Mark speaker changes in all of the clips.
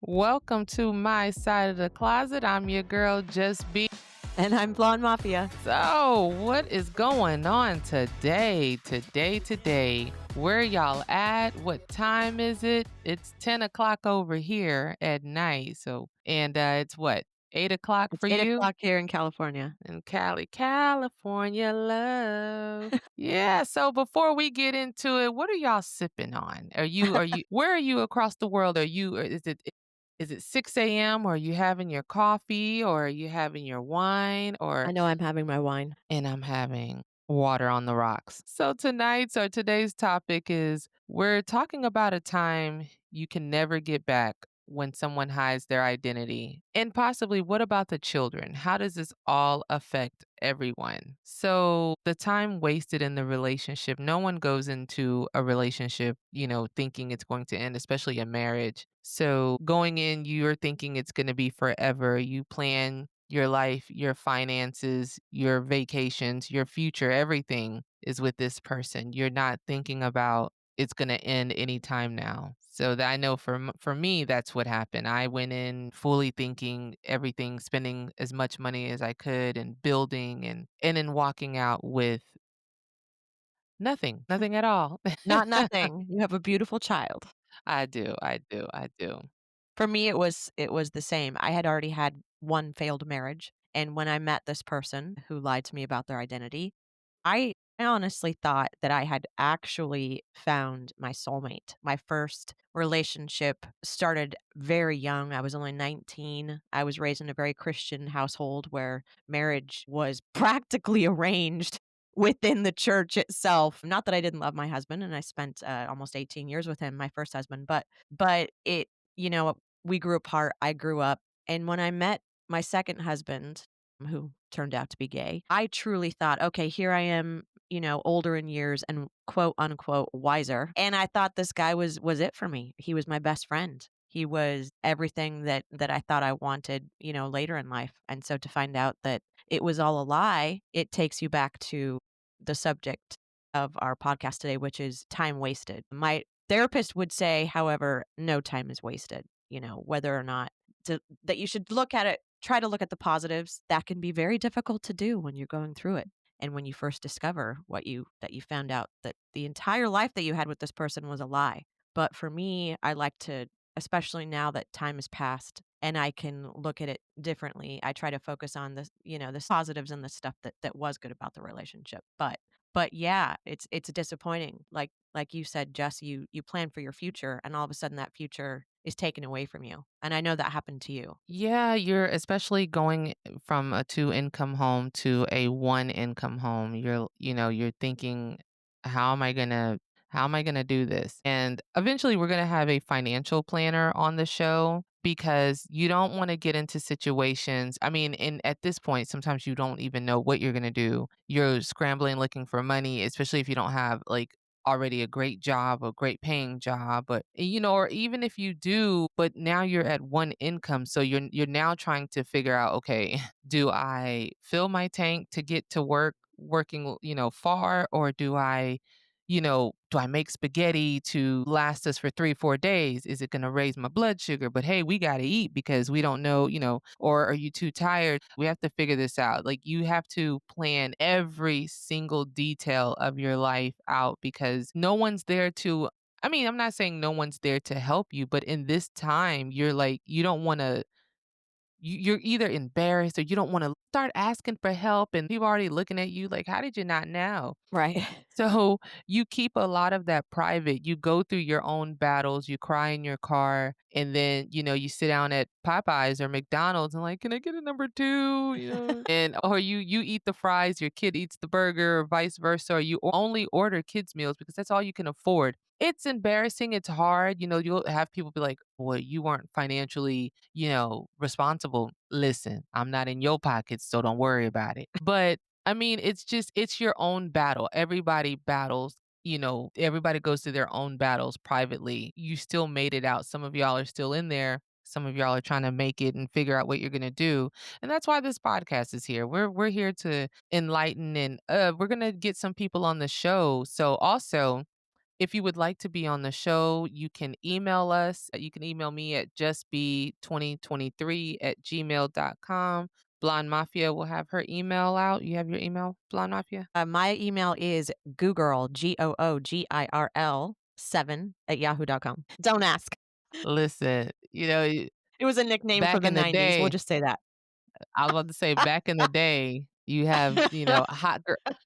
Speaker 1: Welcome to my side of the closet. I'm your girl, Just B.
Speaker 2: And I'm Blonde Mafia.
Speaker 1: So, what is going on today? Today. Where y'all at? What time is it? It's 10 o'clock over here at night. It's what, 8 o'clock
Speaker 2: It's
Speaker 1: for
Speaker 2: 8
Speaker 1: you?
Speaker 2: o'clock here in California.
Speaker 1: In California love. Yeah, so before we get into it, what are y'all sipping on? Where are you across the world? Or is it 6 a.m. or are you having your coffee or are you having your wine
Speaker 2: I know I'm having my wine.
Speaker 1: and I'm having water on the rocks. So today's topic is we're talking about a time you can never get back when someone hides their identity. And possibly what about the children? How does this all affect everyone? So the time wasted in the relationship, no one goes into a relationship, thinking it's going to end, especially a marriage. So going in, you're thinking it's going to be forever. You plan your life, your finances, your vacations, your future, everything is with this person. You're not thinking about it's going to end anytime now. So that I know for me that's what happened. I went in fully thinking everything, spending as much money as I could and building and then walking out with nothing at all.
Speaker 2: Not nothing. You have a beautiful child.
Speaker 1: I do.
Speaker 2: For me, it was the same. I had already had one failed marriage, and when I met this person who lied to me about their identity, I honestly thought that I had actually found my soulmate. My first relationship started very young. I was only 19. I was raised in a very Christian household where marriage was practically arranged within the church itself. Not that I didn't love my husband, and I spent almost 18 years with him, my first husband, but it, you know, we grew apart. I grew up, and when I met my second husband, who turned out to be gay, I truly thought, okay, here I am, older in years and quote unquote wiser. And I thought this guy was it for me. He was my best friend. He was everything that I thought I wanted, later in life. And so to find out that it was all a lie, it takes you back to the subject of our podcast today, which is time wasted. My therapist would say, however, no time is wasted, whether or not that you should look at it, try to look at the positives. That can be very difficult to do when you're going through it. And when you first discover that you found out that the entire life that you had with this person was a lie. But for me, I like to, especially now that time has passed and I can look at it differently, I try to focus on the positives and the stuff that was good about the relationship. But yeah, it's disappointing. Like you said, Jess, you plan for your future and all of a sudden that future is taken away from you. And I know that happened to you.
Speaker 1: Yeah, you're especially going from a two-income home to a one-income home. You're thinking, how am I gonna how am I gonna do this? And eventually we're gonna have a financial planner on the show because you don't want to get into situations. I mean, and at this point, sometimes you don't even know what you're gonna do. You're scrambling looking for money, especially if you don't have like already a great job, a great paying job, but or even if you do, but now you're at one income, so you're now trying to figure out, okay, do I fill my tank to get to working, far, or do I make spaghetti to last us for 3, 4 days? Is it going to raise my blood sugar? But hey, we got to eat because we don't know, or are you too tired? We have to figure this out. Like you have to plan every single detail of your life out because no one's there to, I mean, I'm not saying no one's there to help you, but in this time, you're like, you don't want to, you're either embarrassed or you don't want to start asking for help and people already looking at you like, how did you not know?
Speaker 2: Right.
Speaker 1: So you keep a lot of that private. You go through your own battles, you cry in your car, and then, you sit down at Popeyes or McDonald's and like, can I get a number two? And or you eat the fries, your kid eats the burger, or vice versa, or you only order kids' meals because that's all you can afford. It's embarrassing, it's hard. You'll have people be like, "Boy, you weren't financially, responsible." Listen, I'm not in your pockets, so don't worry about it. But I mean, it's your own battle. Everybody battles, everybody goes through their own battles privately. You still made it out. Some of y'all are still in there. Some of y'all are trying to make it and figure out what you're going to do. And that's why this podcast is here. We're here to enlighten and we're going to get some people on the show. So also, If you would like to be on the show, you can email us. You can email me at justbe2023@gmail.com. Blonde Mafia will have her email out. You have your email, Blonde Mafia?
Speaker 2: My email is googirl, Googirl 7 at yahoo.com. Don't ask.
Speaker 1: Listen,
Speaker 2: It was a nickname for
Speaker 1: back
Speaker 2: the
Speaker 1: in the
Speaker 2: 90s, we'll
Speaker 1: day,
Speaker 2: just say that.
Speaker 1: I was about to say back in the day, you have,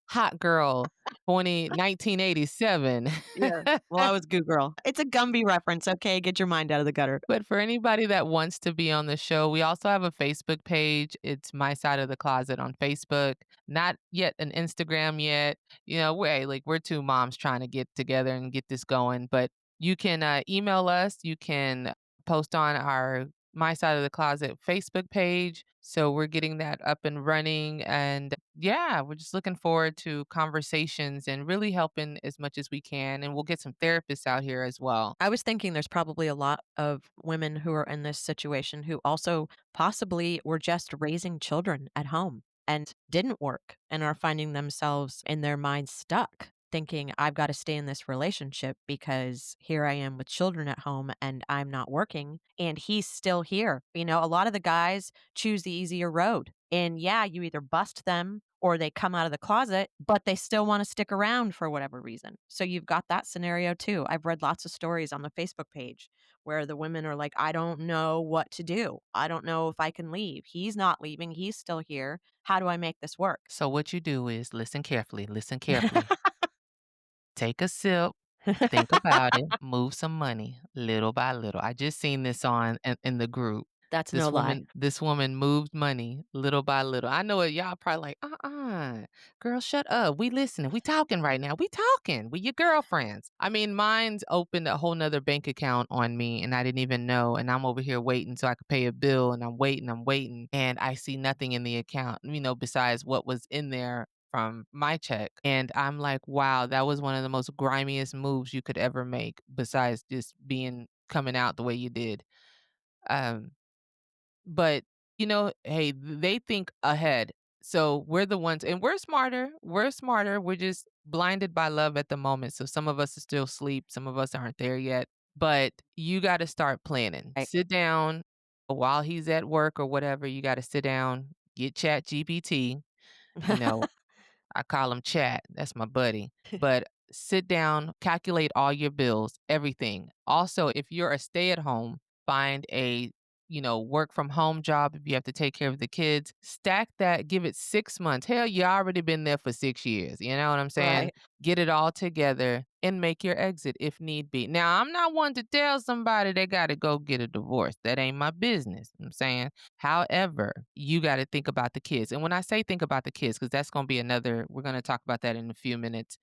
Speaker 1: hot girl 1987.
Speaker 2: Yeah. Well, I was Googirl. It's a Gumby reference, okay? Get your mind out of the gutter.
Speaker 1: But for anybody that wants to be on the show, we also have a Facebook page. It's My Side of the Closet on Facebook. Not yet an Instagram yet. We're two moms trying to get together and get this going. But you can email us. You can post on our My Side of the Closet Facebook page. So we're getting that up and running. And yeah, we're just looking forward to conversations and really helping as much as we can. And we'll get some therapists out here as well.
Speaker 2: I was thinking there's probably a lot of women who are in this situation who also possibly were just raising children at home and didn't work and are finding themselves in their minds stuck, thinking, I've got to stay in this relationship because here I am with children at home and I'm not working and he's still here. A lot of the guys choose the easier road. And yeah, you either bust them or they come out of the closet, but they still want to stick around for whatever reason. So you've got that scenario too. I've read lots of stories on the Facebook page where the women are like, I don't know what to do. I don't know if I can leave. He's not leaving. He's still here. How do I make this work?
Speaker 1: So what you do is listen carefully, listen carefully. Take a sip, think about it, move some money little by little. I just seen this on in the group.
Speaker 2: That's no
Speaker 1: This
Speaker 2: lie.
Speaker 1: woman this woman moved money little by little. I know it y'all probably like, girl, shut up. We listening. We talking right now. We talking. We your girlfriends." I mean, mine's opened a whole nother bank account on me and I didn't even know. And I'm over here waiting so I could pay a bill and I'm waiting, and I see nothing in the account, besides what was in there from my check. And I'm like, wow, that was one of the most grimiest moves you could ever make besides just coming out the way you did. Um, but, hey, they think ahead. So we're the ones, and we're smarter. We're smarter. We're just blinded by love at the moment. So some of us are still asleep. Some of us aren't there yet. But you got to start planning.
Speaker 2: Right.
Speaker 1: Sit down while he's at work or whatever. You got to sit down, get Chat GPT. You know, I call him Chat. That's my buddy. But sit down, calculate all your bills, everything. Also, if you're a stay at home, find a work from home job if you have to take care of the kids. Stack that, give it 6 months. Hell, you already been there for 6 years. You know what I'm saying?
Speaker 2: Right.
Speaker 1: Get it all together and make your exit if need be. Now, I'm not one to tell somebody they got to go get a divorce. That ain't my business. I'm saying, however, you got to think about the kids. And when I say think about the kids, because that's going to be we're going to talk about that in a few minutes.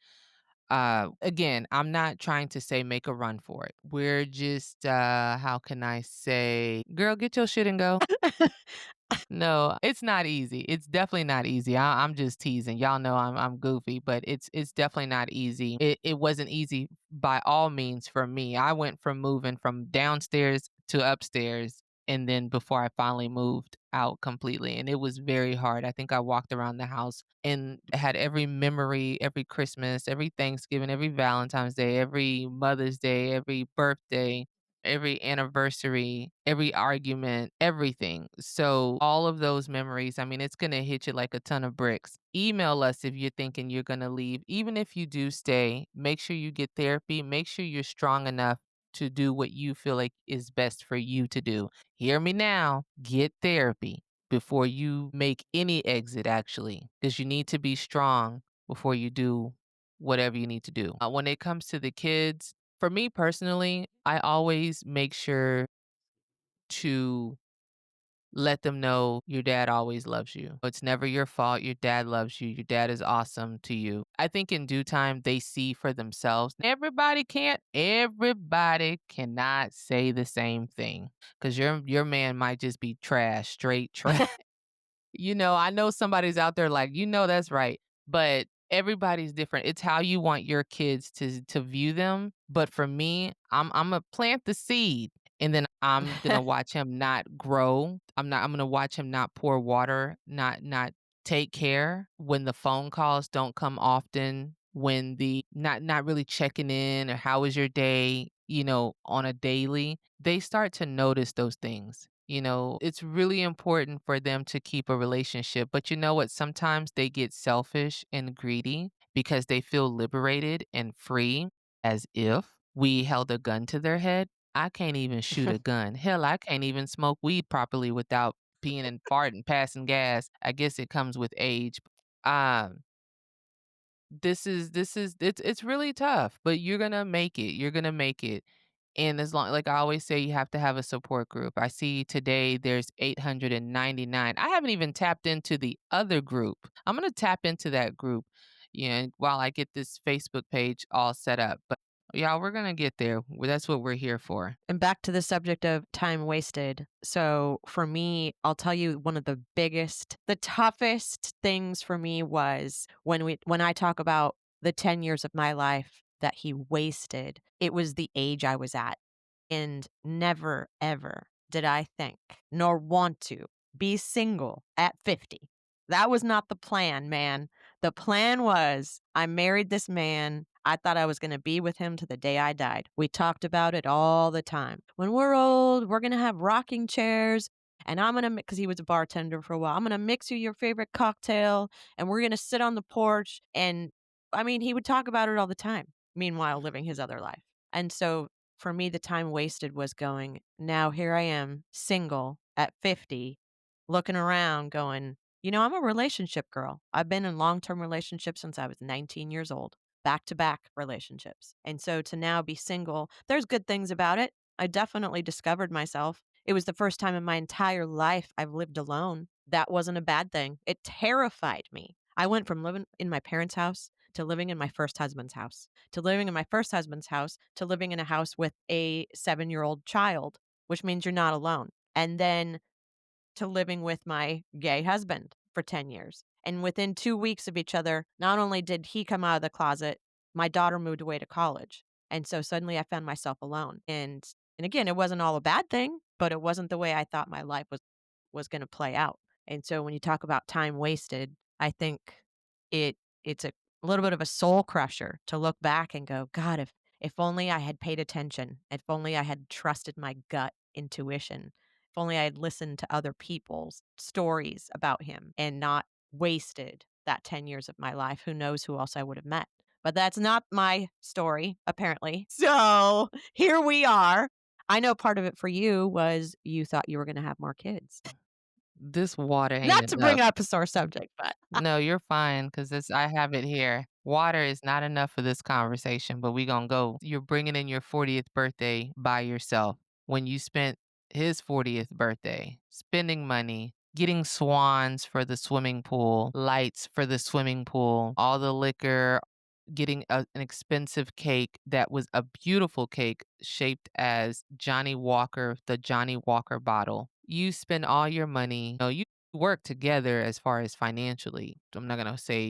Speaker 1: Again, I'm not trying to say make a run for it. We're just, how can I say, girl, get your shit and go. No, it's not easy. It's definitely not easy. I'm just teasing. Y'all know I'm goofy, but it's definitely not easy. It wasn't easy by all means for me. I went from moving from downstairs to upstairs, and then before I finally moved out completely, and it was very hard. I think I walked around the house and had every memory, every Christmas, every Thanksgiving, every Valentine's Day, every Mother's Day, every birthday, every anniversary, every argument, everything. So, all of those memories, I mean, it's going to hit you like a ton of bricks. Email us if you're thinking you're going to leave. Even if you do stay, make sure you get therapy. Make sure you're strong enough to do what you feel like is best for you to do. Hear me now, get therapy before you make any exit, actually, because you need to be strong before you do whatever you need to do. When it comes to the kids, for me personally, I always make sure to let them know your dad always loves you. It's never your fault. Your dad loves you. Your dad is awesome to you. I think in due time they see for themselves. Everybody cannot say the same thing, cuz your man might just be trash, straight trash. I know somebody's out there like, that's right. But everybody's different. It's how you want your kids to view them. But for me, I'm gonna plant the seed and then I'm gonna watch him not grow. I'm gonna watch him not pour water, not take care when the phone calls don't come often. when the not really checking in or how was your day, on a daily, they start to notice those things. It's really important for them to keep a relationship, but you know what? Sometimes they get selfish and greedy because they feel liberated and free, as if we held a gun to their head. I can't even shoot a gun. Hell, I can't even smoke weed properly without peeing and farting, passing gas. I guess it comes with age. Um, this is it's really tough, but you're gonna make it. You're gonna make it. And as long like I always say, you have to have a support group. I see today there's 899. I haven't even tapped into the other group. I'm gonna tap into that group, while I get this Facebook page all set up. But yeah, we're gonna get there. That's what we're here for.
Speaker 2: And back to the subject of time wasted. So for me, I'll tell you one of the toughest things for me was when I talk about the 10 years of my life that he wasted, it was the age I was at. And never, ever did I think nor want to be single at 50. That was not the plan, man. The plan was I married this man. I thought I was going to be with him to the day I died. We talked about it all the time. When we're old, we're going to have rocking chairs. And I'm going to, because he was a bartender for a while, I'm going to mix you your favorite cocktail and we're going to sit on the porch. And I mean, he would talk about it all the time, meanwhile, living his other life. And so for me, the time wasted was going, now here I am, single at 50, looking around, going, I'm a relationship girl. I've been in long term relationships since I was 19 years old, back to back relationships. And so to now be single, there's good things about it. I definitely discovered myself. It was the first time in my entire life I've lived alone. That wasn't a bad thing. It terrified me. I went from living in my parents' house to living in my first husband's house, to living in my first husband's house, to living in a house with a 7-year-old child, which means you're not alone. And then to living with my gay husband for 10 years. And within 2 weeks of each other, not only did he come out of the closet, my daughter moved away to college. And so suddenly I found myself alone. And again, it wasn't all a bad thing, but it wasn't the way I thought my life was going to play out. And so when you talk about time wasted, I think it's a little bit of a soul crusher to look back and go, God, if only I had paid attention, if only I had trusted my gut intuition, if only I had listened to other people's stories about him and not wasted that 10 years of my life. Who knows who else I would have met? But that's not my story, apparently. So here we are. I know part of it for you was you thought you were going to have more kids.
Speaker 1: This water ain't
Speaker 2: Not to bring
Speaker 1: enough.
Speaker 2: up a sore subject, but
Speaker 1: No, you're fine because this I have it here. Water is not enough for this conversation, but we gonna go. You're bringing in your 40th birthday by yourself when you spent his 40th birthday spending money, getting swans for the swimming pool, lights for the swimming pool, all the liquor, getting an expensive cake that was a beautiful cake shaped as Johnny Walker, the Johnny Walker bottle. You spend all your money. You work together as far as financially. I'm not gonna say,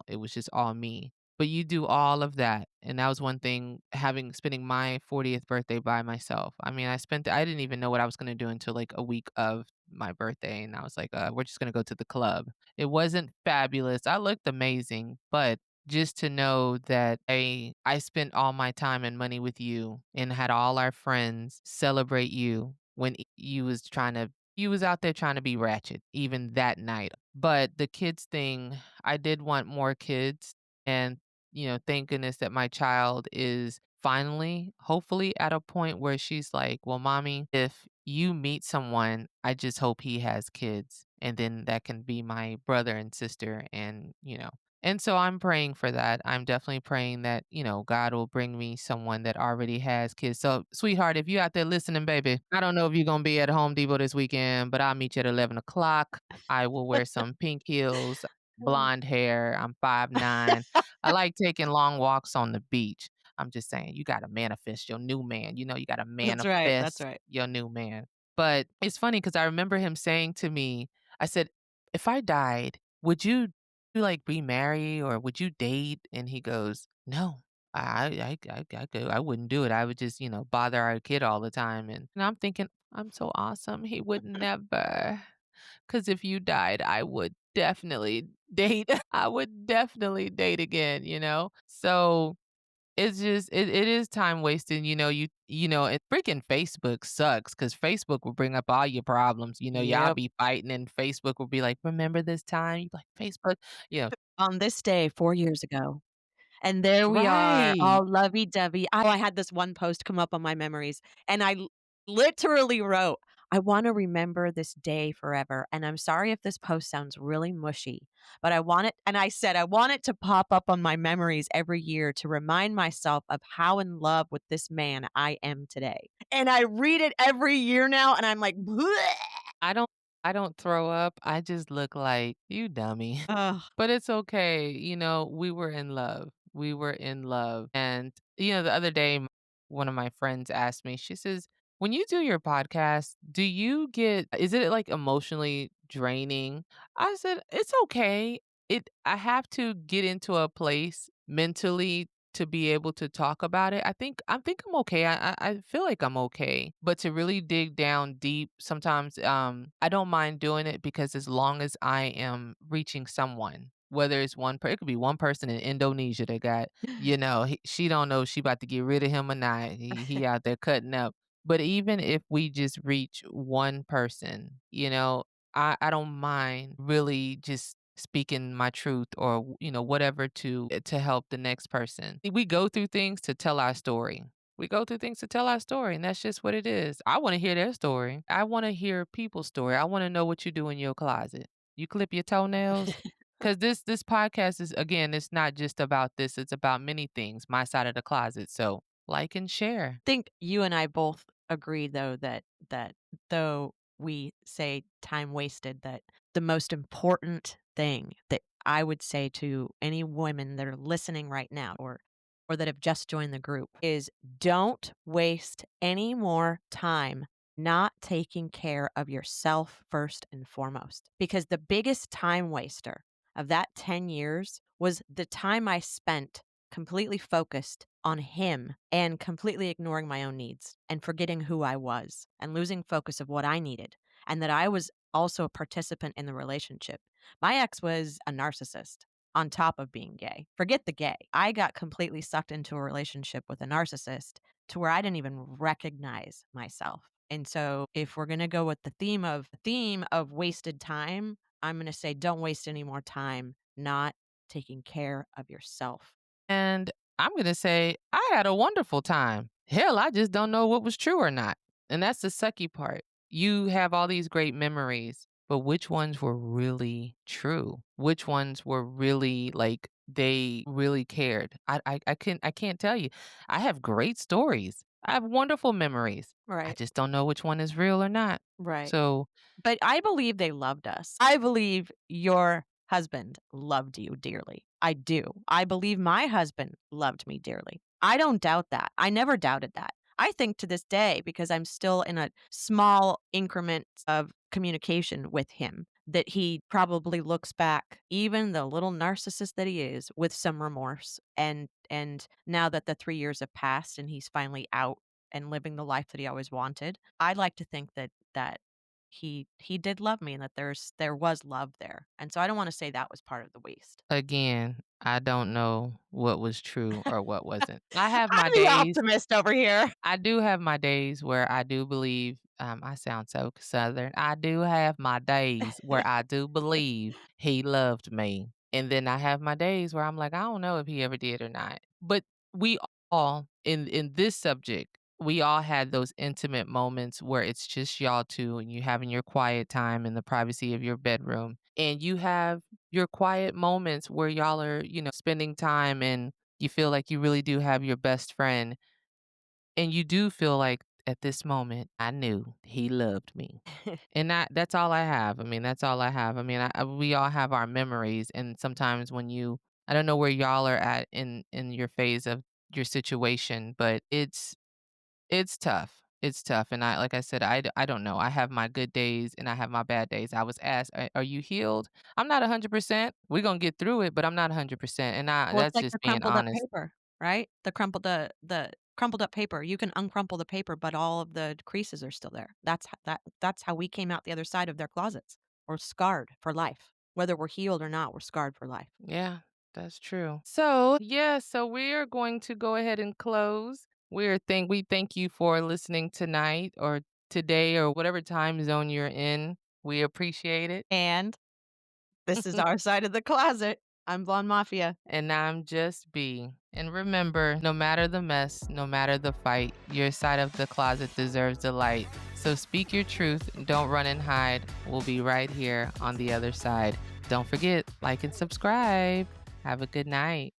Speaker 1: it was just all me. But you do all of that. And that was one thing having spending my 40th birthday by myself. I mean, I didn't even know what I was gonna do until like a week of my birthday. And I was like, we're just gonna go to the club. It wasn't fabulous. I looked amazing, but just to know that I spent all my time and money with you and had all our friends celebrate you when you was out there trying to be ratchet even that night. But the kids thing, I did want more kids and thank goodness that my child is finally hopefully at a point where she's like, "Well, mommy, if you meet someone, I just hope he has kids." And then that can be my brother and sister and so I'm praying for that. I'm definitely praying that, God will bring me someone that already has kids. So, sweetheart, if you out there listening, baby, I don't know if you're going to be at Home Depot this weekend, but I'll meet you at 11 o'clock. I will wear some pink heels, blonde hair. I'm 5'9". I like taking long walks on the beach. I'm just saying, you got to manifest your new man. You got to
Speaker 2: that's right. That's
Speaker 1: manifest
Speaker 2: right.
Speaker 1: your new man. But it's funny because I remember him saying to me, I said, if I died, would you like remarry or would you date? And he goes, no, I wouldn't do it. I would just, bother our kid all the time. And I'm thinking, I'm so awesome. He would never. Because if you died, I would definitely date. I would definitely date again, So it's just it is time wasting, and freaking Facebook sucks because Facebook will bring up all your problems. Y'all
Speaker 2: Yep.
Speaker 1: be fighting and Facebook will be like, "Remember this time?" You be like, "Facebook," you know
Speaker 2: On this day 4 years ago. And there we are,
Speaker 1: Right.
Speaker 2: all lovey-dovey. Oh, I had this one post come up on my memories, and I literally wrote, "I wanna remember this day forever, and I'm sorry if this post sounds really mushy, but I want it," and I said, "I want it to pop up on my memories every year to remind myself of how in love with this man I am today." And I read it every year now, and I'm like, "Bleh."
Speaker 1: I don't I don't throw up, I just look like, "You dummy."
Speaker 2: Ugh.
Speaker 1: But it's okay, we were in love. We were in love, and, the other day, one of my friends asked me, she says, "When you do your podcast, do you get is it, like, emotionally draining?" I said, "It's okay. I have to get into a place mentally to be able to talk about it. I think I'm okay. I feel like I'm okay. But to really dig down deep, sometimes I don't mind doing it because as long as I am reaching someone, whether it's it could be one person in Indonesia that got, she don't know if she about to get rid of him or not. He out there cutting up. But even if we just reach one person, I don't mind really just speaking my truth or whatever to help the next person. We go through things to tell our story. We go through things to tell our story, and that's just what it is. I want to hear their story. I want to hear people's story. I want to know what you do in your closet. You clip your toenails? Cuz this podcast is, again, it's not just about this. It's about many things. My side of the closet. So, like and share.
Speaker 2: Think you and I both agree though that though we say time wasted, that the most important thing that I would say to any women that are listening right now or that have just joined the group is don't waste any more time not taking care of yourself first and foremost. Because the biggest time waster of that 10 years was the time I spent completely focused on him and completely ignoring my own needs and forgetting who I was and losing focus of what I needed and that I was also a participant in the relationship. My ex was a narcissist on top of being gay. Forget the gay. I got completely sucked into a relationship with a narcissist to where I didn't even recognize myself. And so if we're going to go with the theme of wasted time, I'm going to say don't waste any more time not taking care of yourself.
Speaker 1: And I'm going to say, I had a wonderful time. Hell, I just don't know what was true or not. And that's the sucky part. You have all these great memories, but which ones were really true? Which ones were really like they really cared? I can't tell you. I have great stories. I have wonderful memories. I
Speaker 2: Right.
Speaker 1: just don't know which one is real or not.
Speaker 2: Right.
Speaker 1: So
Speaker 2: But I believe they loved us. I believe your husband loved you dearly. I do. I believe my husband loved me dearly. I don't doubt that. I never doubted that. I think to this day, because I'm still in a small increment of communication with him, that he probably looks back, even the little narcissist that he is, with some remorse. And now that the 3 years have passed and he's finally out and living the life that he always wanted, I like to think that he did love me and that there was love there, and so I don't wanna say that was part of the waste.
Speaker 1: again, I don't know what was true or what wasn't. I have my
Speaker 2: I'm the
Speaker 1: days.
Speaker 2: optimist over here.
Speaker 1: I do have my days where I do believe, I sound so Southern. I do have my days where I do believe he loved me. And then I have my days where I'm like, I don't know if he ever did or not. But we all, in this subject, we all had those intimate moments where it's just y'all two and you having your quiet time in the privacy of your bedroom. And you have your quiet moments where y'all are, spending time and you feel like you really do have your best friend and you do feel like, at this moment, I knew he loved me. And that's all I have. I mean, that's all I have. I mean, we all have our memories, and sometimes when I don't know where y'all are at in your phase of your situation, but it's tough. It's tough, and like I said, I don't know. I have my good days and I have my bad days. I was asked, "Are you healed?" I'm not 100%. We're gonna get through it, but I'm not 100%, and
Speaker 2: Well, it's
Speaker 1: that's
Speaker 2: like
Speaker 1: just
Speaker 2: the
Speaker 1: being
Speaker 2: crumpled up
Speaker 1: honest.
Speaker 2: paper, right? The crumpled up paper. You can uncrumple the paper, but all of the creases are still there. That's how we came out the other side of their closets. Or scarred for life. Whether we're healed or not, we're scarred for life.
Speaker 1: Yeah, that's true. So, yeah, so we are going to go ahead and close. We thank you for listening tonight or today or whatever time zone you're in. We appreciate it.
Speaker 2: And this is our side of the closet. I'm Blonde Mafia.
Speaker 1: And I'm just B. And remember, no matter the mess, no matter the fight, your side of the closet deserves the light. So speak your truth, don't run and hide. We'll be right here on the other side. Don't forget, like and subscribe. Have a good night.